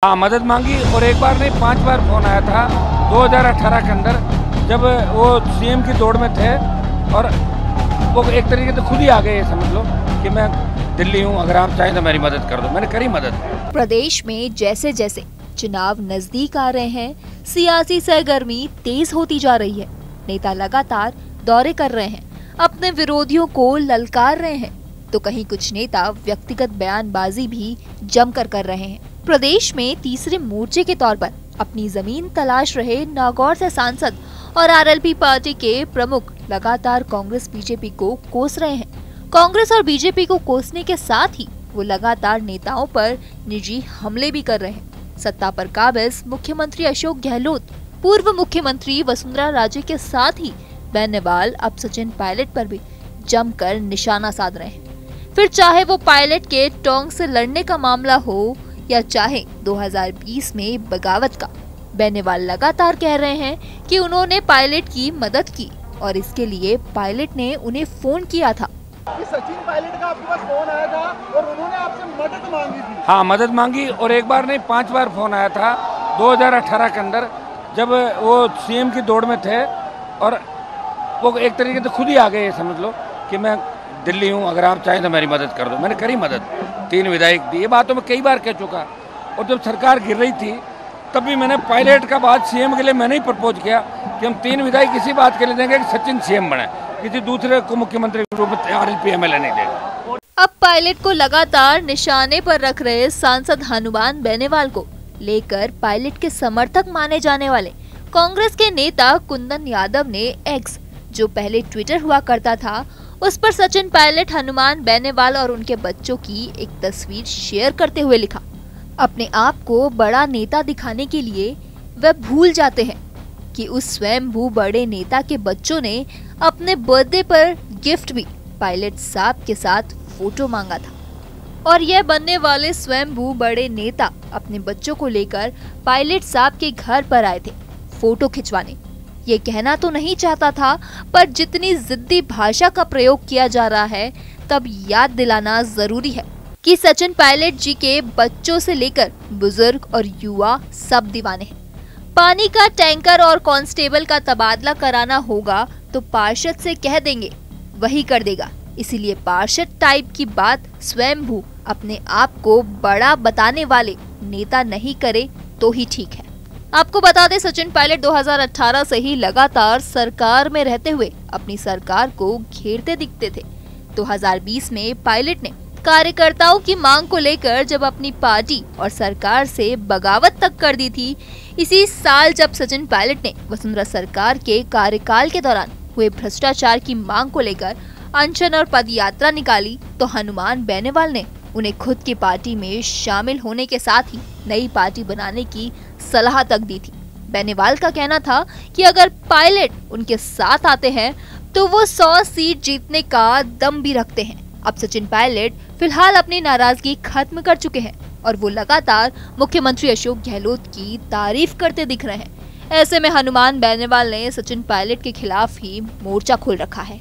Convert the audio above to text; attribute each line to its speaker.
Speaker 1: हाँ, मदद मांगी और एक बार नहीं 5 बार फोन आया था 2018 के अंदर, जब वो सीएम की दौड़ में थे और वो एक तरीके से खुद ही आ गए, समझ लो कि मैं दिल्ली हूँ, अगर आप चाहें तो मेरी मदद कर दो। मैंने करी मदद।
Speaker 2: प्रदेश में जैसे जैसे चुनाव नजदीक आ रहे हैं, सियासी सरगर्मी तेज होती जा रही है। नेता लगातार दौरे कर रहे हैं, अपने विरोधियों को ललकार रहे हैं, तो कहीं कुछ नेता व्यक्तिगत बयानबाजी भी जमकर कर रहे हैं। प्रदेश में तीसरे मोर्चे के तौर पर अपनी जमीन तलाश रहे नागौर से सांसद और आरएलपी पार्टी के प्रमुख लगातार कांग्रेस बीजेपी को कोस रहे हैं। कांग्रेस और बीजेपी को कोसने के साथ ही वो लगातार नेताओं पर निजी हमले भी कर रहे हैं। सत्ता पर काबिज मुख्यमंत्री अशोक गहलोत, पूर्व मुख्यमंत्री वसुंधरा राजे के साथ ही बेनीवाल अब सचिन पायलट पर भी जमकर निशाना साध रहे हैं। फिर चाहे वो पायलट के टोंक से लड़ने का मामला हो या चाहे 2020 में बगावत का, बेनीवाल लगातार कह रहे हैं कि उन्होंने पायलट की मदद की और इसके लिए पायलट ने उन्हें फोन किया था।
Speaker 3: सचिन पायलट का आपके पास फोन आया था और उन्होंने आपसे मदद मांगी थी।
Speaker 1: हाँ, मदद मांगी और एक बार नहीं 5 बार फोन आया था 2018 के अंदर, जब वो सीएम की दौड़ में थे और वो एक तरीके से खुद ही आ गए, समझ लो कि मैं दिल्ली हूँ, अगर आप चाहें तो मेरी मदद कर दो। मैंने करी मदद, 3 विधायक दी। ये बात तो मैं कई बार कह चुका। और जब सरकार गिर रही थी तब भी मैंने पायलट का बात सीएम के लिए मैंने ही प्रपोज किया कि हम 3 विधायक इसी बात के लिए देंगे कि सचिन सीएम बने, किसी दूसरे को मुख्यमंत्री के रूप में आरएलपी एमएलए नहीं देगा।
Speaker 2: अब पायलट को लगातार निशाने पर रख रहे सांसद हनुमान बेनीवाल को लेकर पायलट के समर्थक माने जाने वाले कांग्रेस के नेता कुंदन यादव ने एक्स, जो पहले ट्विटर हुआ करता था, उस पर सचिन पायलट, हनुमान बेनीवाल और उनके बच्चों की एक तस्वीर शेयर करते हुए लिखा, अपने आप को बड़ा नेता दिखाने के लिए वे भूल जाते हैं कि उस स्वयंभू बड़े नेता के बच्चों ने अपने बर्थडे पर गिफ्ट भी पायलट साहब के साथ फोटो मांगा था। और यह बनने वाले स्वयंभू बड़े नेता अपने बच्चों को लेकर पायलट साहब के घर पर आए थे फोटो खिंचवाने। ये कहना तो नहीं चाहता था, पर जितनी जिद्दी भाषा का प्रयोग किया जा रहा है तब याद दिलाना जरूरी है कि सचिन पायलट जी के बच्चों से लेकर बुजुर्ग और युवा सब दीवाने हैं। पानी का टैंकर और कांस्टेबल का तबादला कराना होगा तो पार्षद से कह देंगे, वही कर देगा। इसीलिए पार्षद टाइप की बात स्वयंभू अपने आप को बड़ा बताने वाले नेता नहीं करे तो ही ठीक है। आपको बता दें, सचिन पायलट 2018 से ही लगातार सरकार में रहते हुए अपनी सरकार को घेरते दिखते थे। 2020 में पायलट ने कार्यकर्ताओं की मांग को लेकर जब अपनी पार्टी और सरकार से बगावत तक कर दी थी, इसी साल जब सचिन पायलट ने वसुंधरा सरकार के कार्यकाल के दौरान हुए भ्रष्टाचार की मांग को लेकर अनशन और पदयात्रा निकाली, तो हनुमान बेनीवाल ने उन्हें खुद की पार्टी में शामिल होने के साथ ही नई पार्टी बनाने की सलाह तक दी थी। बेनीवाल का कहना था कि अगर पायलट उनके साथ आते हैं तो वो 100 सीट जीतने का दम भी रखते हैं। अब सचिन पायलट फिलहाल अपनी नाराजगी खत्म कर चुके हैं और वो लगातार मुख्यमंत्री अशोक गहलोत की तारीफ करते दिख रहे हैं। ऐसे में हनुमान बेनीवाल ने सचिन पायलट के खिलाफ ही मोर्चा खोल रखा है।